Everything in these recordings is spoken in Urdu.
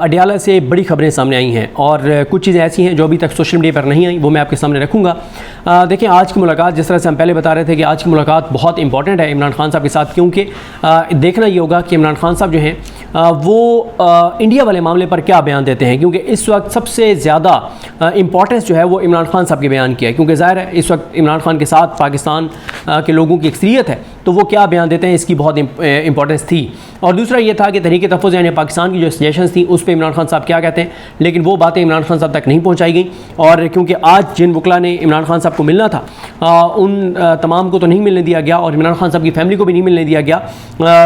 اڈیالہ سے بڑی خبریں سامنے آئی ہیں اور کچھ چیزیں ایسی ہیں جو ابھی تک سوشل میڈیا پر نہیں آئیں، وہ میں آپ کے سامنے رکھوں گا۔ دیکھیں، آج کی ملاقات جس طرح سے ہم پہلے بتا رہے تھے کہ آج کی ملاقات بہت امپورٹنٹ ہے عمران خان صاحب کے ساتھ، کیونکہ دیکھنا یہ ہوگا کہ عمران خان صاحب جو ہیں وہ انڈیا والے معاملے پر کیا بیان دیتے ہیں، کیونکہ اس وقت سب سے زیادہ امپورٹنس جو ہے وہ عمران خان صاحب کے بیان کی ہے، کیونکہ ظاہر ہے اس وقت عمران خان کے ساتھ پاکستان کے لوگوں کی اکثریت ہے، تو وہ کیا بیان دیتے ہیں اس کی بہت امپورٹنس تھی۔ اور دوسرا یہ تھا کہ تحریک تحفظ یعنی پاکستان کی جو سجیشنز تھیں اس پہ عمران خان صاحب کیا کہتے ہیں، لیکن وہ باتیں عمران خان صاحب تک نہیں پہنچائی گئیں، اور کیونکہ آج جن وکلاء نے عمران خان صاحب کو ملنا تھا ان تمام کو تو نہیں ملنے دیا گیا، اور عمران خان صاحب کی فیملی کو بھی نہیں ملنے دیا گیا۔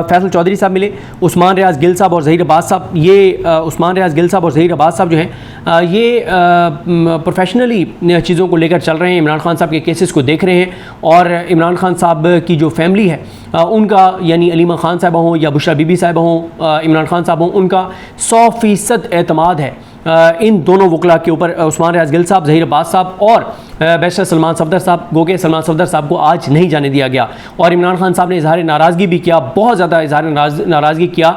فیصل چودھری صاحب ملے، عثمان ریاض گل صاحب اور ظہیر عباس صاحب، یہ عثمان ریاض گل صاحب اور ظہیر عباس صاحب جو ہیں یہ پروفیشنلی چیزوں کو لے کر چل رہے ہیں، عمران خان صاحب کے کیسز کو دیکھ رہے ہیں، اور عمران خان صاحب کی جو فیملی ہے ان کا، یعنی علیمہ خان صاحبہ ہوں یا بشرا بی بی صاحبہ ہوں، عمران خان صاحب ہوں، ان کا 100% اعتماد ہے ان دونوں وکلاء کے اوپر، عثمان ریاض گل صاحب، ظہیر عباس صاحب اور بیرسٹر سلمان صفدر صاحب، گو کہ سلمان صفدر صاحب کو آج نہیں جانے دیا گیا۔ اور عمران خان صاحب نے اظہار ناراضگی بھی کیا، بہت زیادہ اظہار ناراضگی کیا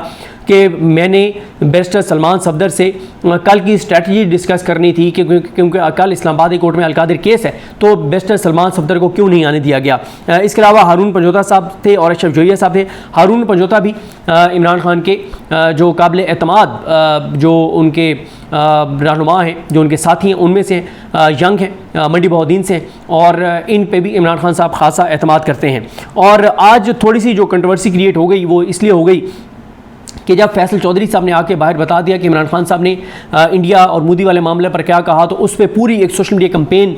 کہ میں نے بیرسٹر سلمان صفدر سے کل کی اسٹریٹجی ڈسکس کرنی تھی، کیونکہ کل اسلام آباد کورٹ میں القادر کیس ہے، تو بیرسٹر سلمان صفدر کو کیوں نہیں آنے دیا گیا۔ اس کے علاوہ ہارون پنجوتا صاحب تھے اور اشرف جوہریہ صاحب تھے۔ ہارون پنجوتا بھی عمران خان کے جو قابل اعتماد جو ان کے رہنما ہیں، جو ان کے ساتھی ہیں، ان میں سے ینگ ہیں، منڈی بہودین سے، اور ان پہ بھی عمران خان صاحب خاصا اعتماد کرتے ہیں۔ اور آج تھوڑی سی جو کنٹروورسی کریٹ ہو گئی وہ اس لیے ہو گئی کہ جب فیصل چودھری صاحب نے آ کے باہر بتا دیا کہ عمران خان صاحب نے انڈیا اور مودی والے معاملے پر کیا کہا، تو اس پہ پوری ایک سوشل میڈیا کمپین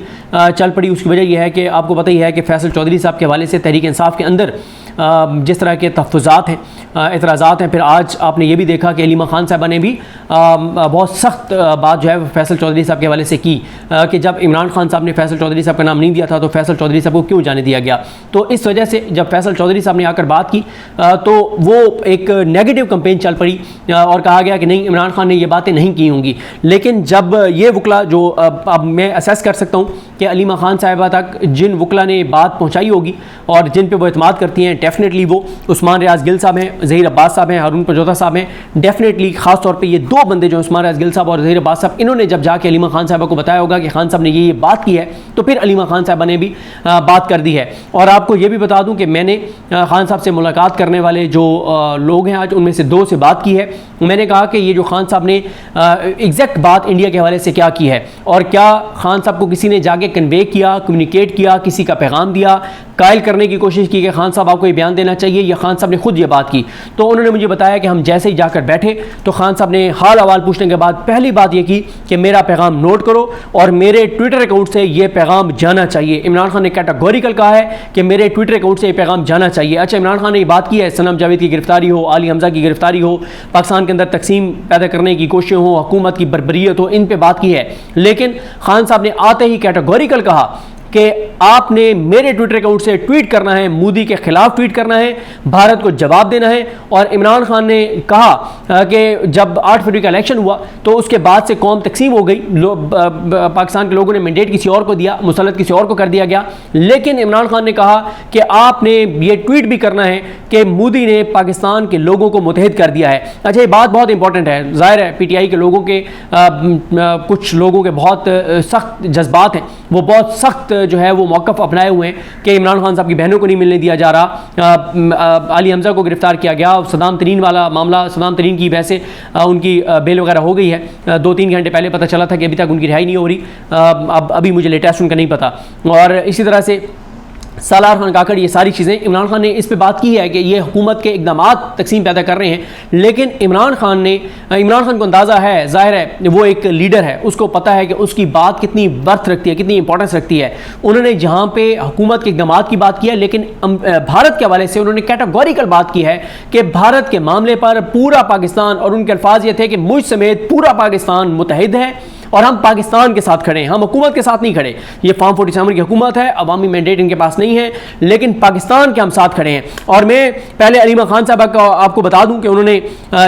چل پڑی۔ اس کی وجہ یہ ہے کہ آپ کو پتہ ہی ہے کہ فیصل چودھری صاحب کے حوالے سے تحریک انصاف کے اندر جس طرح کے تحفظات ہیں، اعتراضات ہیں، پھر آج آپ نے یہ بھی دیکھا کہ علیمہ خان صاحبہ نے بھی بہت سخت بات جو ہے فیصل چودھری صاحب کے حوالے سے کی کہ جب عمران خان صاحب نے فیصل چودھری صاحب کا نام نہیں دیا تھا تو فیصل چودھری صاحب کو کیوں جانے دیا گیا۔ تو اس وجہ سے جب فیصل چودھری صاحب نے آ کر بات کی تو وہ ایک نیگیٹو کمپین چل پڑی اور کہا گیا کہ نہیں، عمران خان نے یہ باتیں نہیں کی ہوں گی۔ لیکن جب یہ وکلاء جو اب میں اسیس کر سکتا ہوں کہ علیمہ خان صاحبہ تک جن وکلاء نے بات پہنچائی ہوگی اور جن پہ وہ اعتماد کرتی ہیں، ڈیفینیٹلی وہ عثمان ریاض گل صاحب ہیں، ظہیر عباس صاحب ہیں، ہارون پنجوتا صاحب ہیں۔ ڈیفینیٹلی خاص طور پہ یہ دو بندے جو عثمان ریاض گل صاحب اور ظہیر عباس صاحب، انہوں نے جب جا کے علیمہ خان صاحبہ کو بتایا ہوگا کہ خان صاحب نے یہ بات کی ہے، تو پھر علیمہ خان صاحبہ نے بھی بات کر دی ہے۔ اور آپ کو یہ بھی بتا دوں کہ میں نے خان صاحب سے ملاقات کرنے والے جو لوگ ہیں آج، ان میں سے دو سے بات کی ہے۔ میں نے کہا کہ یہ جو خان صاحب نے ایگزیکٹ بات انڈیا کے حوالے سے کیا کی ہے، اور کیا خان صاحب کو کسی نے جا کے کنوے کیا، کمیونیکیٹ کیا، کسی کا پیغام دیا، قائل کرنے کی کوشش کی کہ خان صاحب آپ کو یہ بیان دینا چاہیے، یا خان صاحب نے خود یہ بات کی۔ تو انہوں نے مجھے بتایا کہ ہم جیسے ہی جا کر بیٹھے تو خان صاحب نے حال احوال پوچھنے کے بعد پہلی بات یہ کی کہ میرا پیغام نوٹ کرو اور میرے ٹویٹر اکاؤنٹ سے یہ پیغام جانا چاہیے۔ عمران خان نے کیٹاگوریکل کہا ہے کہ میرے ٹویٹر اکاؤنٹ سے یہ پیغام جانا چاہیے۔ اچھا، عمران خان نے یہ بات کی ہے سنم جاوید کی گرفتاری ہو، علی حمزہ کی گرفتاری ہو، پاکستان کے اندر تقسیم پیدا کرنے کی کوششیں ہوں، حکومت کی بربریت ہو، ان پہ بات کی ہے، لیکن خان صاحب نے آتے ہی کیٹاگوریکل کہا کہ آپ نے میرے ٹویٹر اکاؤنٹ سے ٹویٹ کرنا ہے، مودی کے خلاف ٹویٹ کرنا ہے، بھارت کو جواب دینا ہے۔ اور عمران خان نے کہا کہ جب 8 فروری کا الیکشن ہوا تو اس کے بعد سے قوم تقسیم ہو گئی، پاکستان کے لوگوں نے مینڈیٹ کسی اور کو دیا، مسلط کسی اور کو کر دیا گیا، لیکن عمران خان نے کہا کہ آپ نے یہ ٹویٹ بھی کرنا ہے کہ مودی نے پاکستان کے لوگوں کو متحد کر دیا ہے۔ اچھا، یہ بات بہت امپورٹنٹ ہے۔ ظاہر ہے پی ٹی آئی کے لوگوں کے کچھ لوگوں کے بہت سخت جذبات ہیں، وہ بہت سخت جو ہے وہ موقف اپنائے ہوئے ہیں کہ عمران خان صاحب کی بہنوں کو نہیں ملنے دیا جا رہا، علی حمزہ کو گرفتار کیا گیا، صدام ترین والا معاملہ، صدام ترین کی ویسے ان کی بیل وغیرہ ہو گئی ہے، 2-3 گھنٹے پہلے پتہ چلا تھا کہ ابھی تک ان کی رہائی نہیں ہو رہی، ابھی مجھے لیٹسٹ ان کا نہیں پتہ۔ اور اسی طرح سے سالار خان کاکڑ، یہ ساری چیزیں عمران خان نے اس پہ بات کی ہے کہ یہ حکومت کے اقدامات تقسیم پیدا کر رہے ہیں، لیکن عمران خان کو اندازہ ہے، ظاہر ہے وہ ایک لیڈر ہے، اس کو پتہ ہے کہ اس کی بات کتنی برتھ رکھتی ہے، کتنی امپورٹنس رکھتی ہے۔ انہوں نے جہاں پہ حکومت کے اقدامات کی بات کی ہے، لیکن بھارت کے حوالے سے انہوں نے کیٹاگوریکل بات کی ہے کہ بھارت کے معاملے پر پورا پاکستان، اور ان کے الفاظ یہ تھے کہ مجھ سمیت پورا پاکستان متحد ہے، اور ہم پاکستان کے ساتھ کھڑے ہیں, ہم حکومت کے ساتھ نہیں کھڑے. یہ فارم 47 کی حکومت ہے, عوامی مینڈیٹ ان کے پاس نہیں ہے, لیکن پاکستان کے ہم ساتھ کھڑے ہیں. اور میں پہلے علیمہ خان صاحبہ کو آپ کو بتا دوں کہ انہوں نے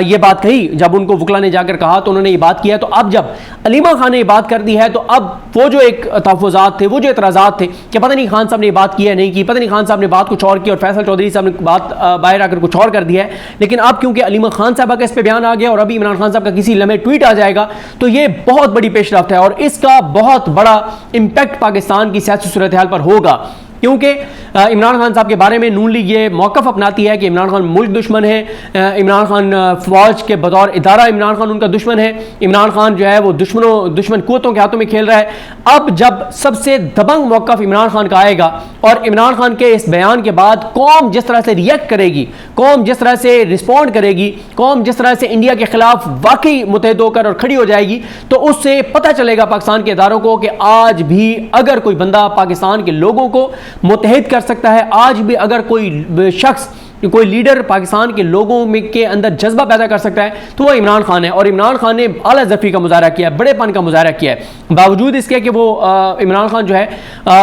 یہ بات کہی, جب ان کو وکلا نے جا کر کہا تو انہوں نے یہ بات کیا. تو اب جب علیمہ خان نے یہ بات کر دی ہے تو اب وہ جو ایک تحفظات تھے, وہ جو اعتراضات تھے کہ پتہ نہیں خان صاحب نے یہ بات کی ہے نہیں کی, پتہ نہیں خان صاحب نے بات کچھ اور کی اور فیصل چودھری صاحب نے بات باہر آ کر کچھ اور کر دیا ہے, لیکن اب کیونکہ علیمہ خان صاحبہ کا اس پہ بیان آ گیا اور ابھی عمران خان صاحب کا کسی لمحے ٹویٹ آ جائے گا, تو یہ بہت بڑی پیش رفت ہے اور اس کا بہت بڑا امپیکٹ پاکستان کی سیاسی صورتحال پر ہوگا. کیونکہ عمران خان صاحب کے بارے میں نون لیگ یہ موقف اپناتی ہے کہ عمران خان ملک دشمن ہے, عمران خان فوج کے بطور ادارہ عمران خان ان کا دشمن ہے, عمران خان جو ہے وہ دشمن قوتوں کے ہاتھوں میں کھیل رہا ہے. اب جب سب سے دبنگ موقف عمران خان کا آئے گا اور عمران خان کے اس بیان کے بعد قوم جس طرح سے ریئیکٹ کرے گی, قوم جس طرح سے رسپونڈ کرے گی, قوم جس طرح سے انڈیا کے خلاف واقعی متحد ہو کر اور کھڑی ہو جائے گی, تو اس سے پتہ چلے گا پاکستان کے اداروں کو کہ آج بھی اگر کوئی بندہ پاکستان کے لوگوں کو متحد کر سکتا ہے, آج بھی اگر کوئی شخص کوئی لیڈر پاکستان کے لوگوں میں کے اندر جذبہ پیدا کر سکتا ہے تو وہ عمران خان ہے. اور عمران خان نے اعلیٰ ظفری کا مظاہرہ کیا ہے, بڑے پن کا مظاہرہ کیا ہے, باوجود اس کے کہ وہ عمران خان جو ہے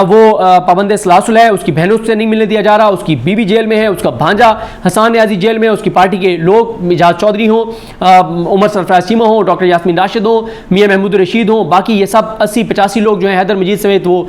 وہ پابند سلاسل ہے, اس کی بہنوں سے نہیں ملنے دیا جا رہا, اس کی بیوی جیل میں ہے, اس کا بھانجا حسان نیازی جیل میں ہے, اس کی پارٹی کے لوگ مجاز چودھری ہوں, عمر سرفراز چیمہ ہوں, ڈاکٹر یاسمین راشد ہوں, میاں محمود رشید ہوں, باقی یہ سب 80-85 لوگ جو ہیں, حیدر مجید سمیت وہ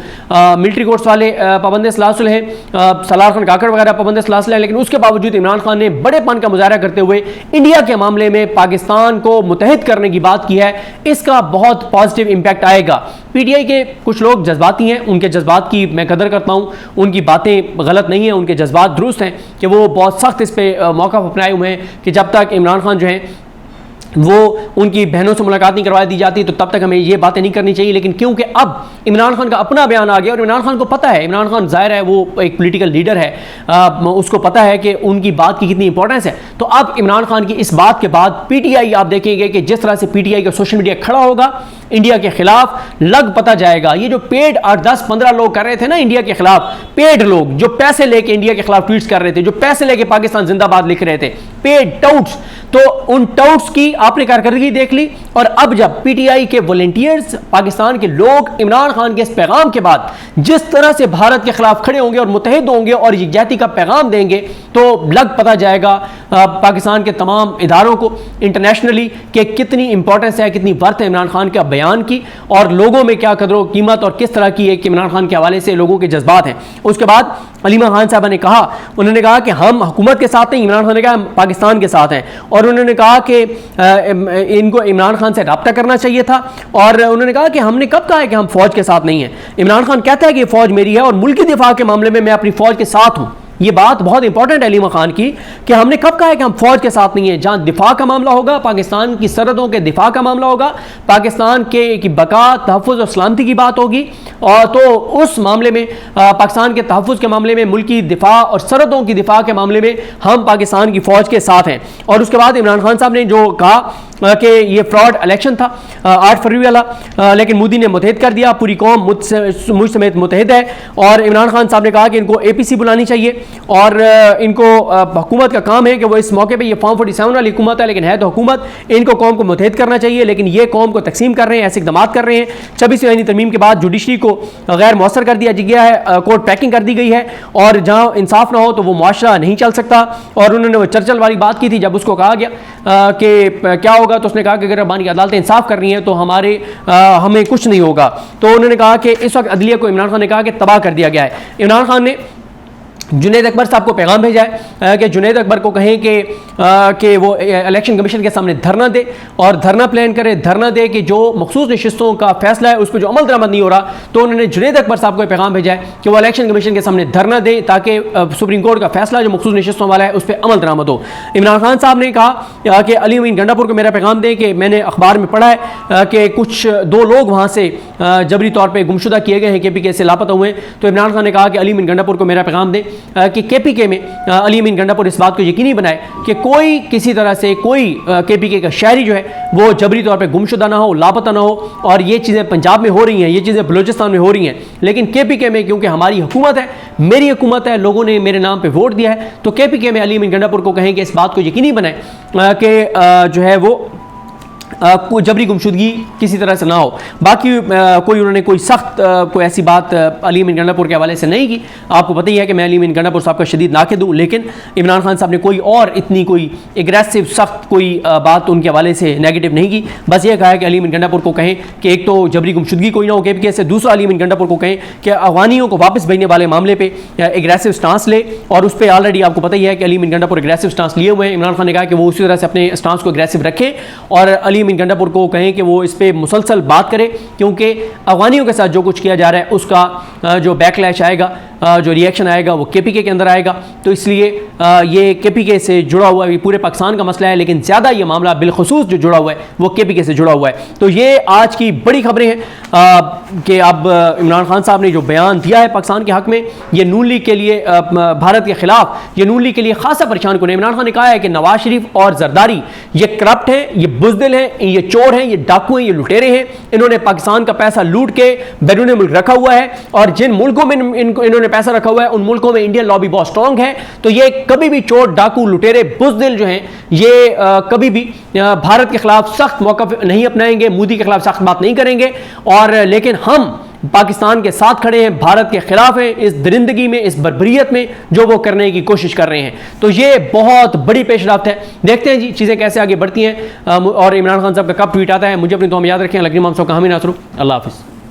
ملٹری کورٹس والے پابند سلاسل ہیں, سالار خان کاکڑ وغیرہ پابند سلاسل ہیں, لیکن اس کے باوجود عمران خان نے بڑے پن کا مظاہرہ کرتے ہوئے انڈیا کے معاملے میں پاکستان کو متحد کرنے کی بات کی ہے. اس کا بہت پازیٹیو امپیکٹ آئے گا. پی ٹی آئی کے کچھ لوگ جذباتی ہیں, ان کے جذبات کی میں قدر کرتا ہوں, ان کی باتیں غلط نہیں ہیں, ان کے جذبات درست ہیں کہ وہ بہت سخت اس پہ موقف اپنائے ہوئے ہیں کہ جب تک عمران خان جو ہیں وہ ان کی بہنوں سے ملاقات نہیں کروا دی جاتی تو تب تک ہمیں یہ باتیں نہیں کرنی چاہیے. لیکن کیونکہ اب عمران خان کا اپنا بیان آ گیا اور عمران خان کو پتہ ہے, عمران خان ظاہر ہے وہ ایک پولیٹیکل لیڈر ہے, اس کو پتہ ہے کہ ان کی بات کی کتنی امپورٹنس ہے, تو اب عمران خان کی اس بات کے بعد پی ٹی آئی آپ دیکھیں گے کہ جس طرح سے پی ٹی آئی کا سوشل میڈیا کھڑا ہوگا انڈیا کے خلاف, لگ پتہ جائے گا. یہ جو پیڈ 8-10-15 لوگ کر رہے تھے نا انڈیا کے خلاف, پیڈ لوگ جو پیسے لے کے انڈیا کے خلاف ٹویٹس کر رہے تھے, جو پیسے لے کے پاکستان زندہ باد لکھ رہے تھے, پیڈ ٹاؤٹس, تو ان ٹاؤٹس کی آپ نے کارکردگی دیکھ لی. اور اب جب پی ٹی آئی کے والنٹیئرز پاکستان کے لوگ عمران خان کے اس پیغام کے بعد جس طرح سے بھارت کے خلاف کھڑے ہوں گے اور متحد ہوں گے اور یکجہتی کا پیغام دیں گے, تو لگ پتہ جائے گا پاکستان کے تمام اداروں کو انٹرنیشنلی کہ کتنی امپورٹنس ہے, کتنی ورتھ ہے عمران خان کا بیان کی, اور لوگوں میں کیا قدر و قیمت اور کس طرح کی ہے کہ عمران خان کے حوالے سے لوگوں کے جذبات ہیں. اس کے بعد علیمہ خان صاحبہ نے کہا, انہوں نے کہا کہ ہم حکومت کے ساتھ نہیں, عمران خان نے کہا ہم پاکستان کے ساتھ ہیں, اور انہوں نے کہا کہ ان کو عمران خان سے رابطہ کرنا چاہیے تھا, اور انہوں نے کہا کہ ہم نے کب کہا ہے کہ ہم فوج کے ساتھ نہیں ہیں. عمران خان کہتا ہے کہ یہ فوج میری ہے اور ملکی دفاع کے معاملے میں اپنی فوج کے ساتھ ہوں. یہ بات بہت امپورٹنٹ ہے علیمہ خان کی کہ ہم نے کب کہا ہے کہ ہم فوج کے ساتھ نہیں ہیں. جہاں دفاع کا معاملہ ہوگا, پاکستان کی سرحدوں کے دفاع کا معاملہ ہوگا, پاکستان کی بقا, تحفظ اور سلامتی کی بات ہوگی, اور تو اس معاملے میں پاکستان کے تحفظ کے معاملے میں, ملکی دفاع اور سرحدوں کی دفاع کے معاملے میں ہم پاکستان کی فوج کے ساتھ ہیں. اور اس کے بعد عمران خان صاحب نے جو کہا کہ یہ فراڈ الیکشن تھا 8 فروری والا, لیکن مودی نے متحد کر دیا, پوری قوم مجھ سمیت متحد ہے. اور عمران خان صاحب نے کہا کہ ان کو اے پی سی بلانی چاہیے, اور ان کو حکومت کا کام ہے کہ وہ اس موقع پہ, یہ فارم 47 والی حکومت ہے لیکن ہے تو حکومت, ان کو قوم کو متحد کرنا چاہیے, لیکن یہ قوم کو تقسیم کر رہے ہیں, ایسے اقدامات کر رہے ہیں. 26 آئینی ترمیم کے بعد جوڈیشری کو غیر مؤثر کر دیا گیا ہے, کورٹ پیکنگ کر دی گئی ہے, اور جہاں انصاف نہ ہو تو وہ معاشرہ نہیں چل سکتا. اور انہوں نے وہ چرچل والی بات کی تھی, جب اس کو کہا گیا کہ کیا ہوگا تو اس نے کہا کہ اگر ربانی کی عدالتیں انصاف کر رہی ہیں تو ہمیں کچھ نہیں ہوگا. تو انہوں نے کہا کہ اس وقت عدلیہ کو عمران خان نے کہا کہ تباہ کر دیا گیا ہے. عمران خان نے جنید اکبر صاحب کو پیغام بھیجا ہے کہ جنید اکبر کو کہیں کہ وہ الیکشن کمیشن کے سامنے دھرنا دے اور دھرنا پلان کرے, دھرنا دے کہ جو مخصوص نشستوں کا فیصلہ ہے اس پہ جو عمل درآمد نہیں ہو رہا, تو انہوں نے جنید اکبر صاحب کو پیغام بھیجا ہے کہ وہ الیکشن کمیشن کے سامنے دھرنا دے تاکہ سپریم کورٹ کا فیصلہ جو مخصوص نشستوں والا ہے اس پہ عمل درآمد ہو. عمران خان صاحب نے کہا کہ علی امین گنڈا پور کو میرا پیغام دیں کہ میں نے اخبار میں پڑھا ہے کہ کچھ 2 لوگ وہاں سے جبری طور پہ گمشدہ کیے گئے ہیں, کے پی کے سے لاپتہ ہوئے ہیں. تو عمران خان نے کہا کہ علی امین گنڈا پور کو میرا پیغام دیں کہ کے پی کے میں علی امین گنڈا پور اس بات کو یقینی بنائے کہ کوئی کسی طرح سے کوئی کے پی کے کا شہری جو ہے وہ جبری طور پہ گمشدہ نہ ہو, لاپتہ نہ ہو. اور یہ چیزیں پنجاب میں ہو رہی ہیں, یہ چیزیں بلوچستان میں ہو رہی ہیں, لیکن کے پی کے میں کیونکہ ہماری حکومت ہے, میری حکومت ہے, لوگوں نے میرے نام پہ ووٹ دیا ہے, تو کے پی کے میں علی امین گنڈا پور کو کہیں کہ اس بات کو یقینی بنائے کہ جو ہے وہ کوئی جبری گمشدگی کسی طرح سے نہ ہو. باقی کوئی انہوں نے کوئی سخت کوئی ایسی بات علی امین گنڈا پور کے حوالے سے نہیں کی. آپ کو پتہ ہی ہے کہ میں علی امین گنڈا پور صاحب کا شدید ناقد ہوں, لیکن عمران خان صاحب نے کوئی اور اتنی کوئی اگریسو سخت کوئی بات ان کے حوالے سے نیگیٹو نہیں کی. بس یہ کہا ہے کہ علی امین گنڈا پور کو کہیں کہ ایک تو جبری گمشدگی کوئی نہ ہو KPK سے, دوسرا علی امین گنڈا پور کو کہیں کہ افغانیوں کو واپس بھیجنے والے معاملے پہ اگریسو سٹانس لے, اور اس پہ آلریڈی آپ کو پتہ ہی ہے کہ علی امین گنڈا پور اگریسو سٹانس لیے ہوئے ہیں. عمران خان نے کہا کہ وہ اسی طرح سے اپنے سٹانس کو اگریسو رکھے, اور علی امین گنڈا پور کو کہیں کہ وہ اس پہ مسلسل بات کرے, کیونکہ افغانیوں کے ساتھ جو کچھ کیا جا رہا ہے اس کا جو بیک لیش آئے گا, جو ریئیکشن آئے گا وہ KPK کے اندر آئے گا. تو اس لیے یہ KPK سے جڑا ہوا ہے, یہ پورے پاکستان کا مسئلہ ہے, لیکن زیادہ یہ معاملہ بالخصوص جو جڑا ہوا ہے وہ KPK سے جڑا ہوا ہے. تو یہ آج کی بڑی خبریں ہیں کہ اب عمران خان صاحب نے جو بیان دیا ہے پاکستان کے حق میں, یہ نون لیگ کے لیے, بھارت کے خلاف, یہ نون لیگ کے لیے خاصا پریشان کن ہے. عمران خان نے کہا ہے کہ نواز شریف اور زرداری یہ کرپٹ ہیں, یہ بزدل ہیں, یہ چور ہیں, یہ ڈاکو ہیں, یہ لٹیرے ہیں. انہوں نے پاکستان کا پیسہ لوٹ کے بیرون ملک رکھا ہوا ہے, اور جن ملکوں میں انہوں نے پیسہ رکھا ہوا ہے ان ملکوں میں انڈین لابی بہت سٹرونگ ہے. تو یہ کبھی بھی چور, ڈاکو, لٹیرے, بزدل جو ہیں یہ کبھی بھی بھارت کے خلاف سخت موقف نہیں اپنائیں گے, مودی کے خلاف سخت بات نہیں کریں گے. اور لیکن ہم پاکستان کے ساتھ کھڑے ہیں, بھارت کے خلاف ہیں اس درندگی میں, اس بربریت میں جو وہ کرنے کی کوشش کر رہے ہیں. تو یہ بہت بڑی پیش رفت ہے. دیکھتے ہیں جی چیزیں کیسے آگے بڑھتی ہیں, اور عمران خان صاحب کا کب ٹویٹ آتا ہے. مجھے اپنی دعا میں یاد رکھیں. لگنی مام صاحب کا حامی ناصر. اللہ حافظ.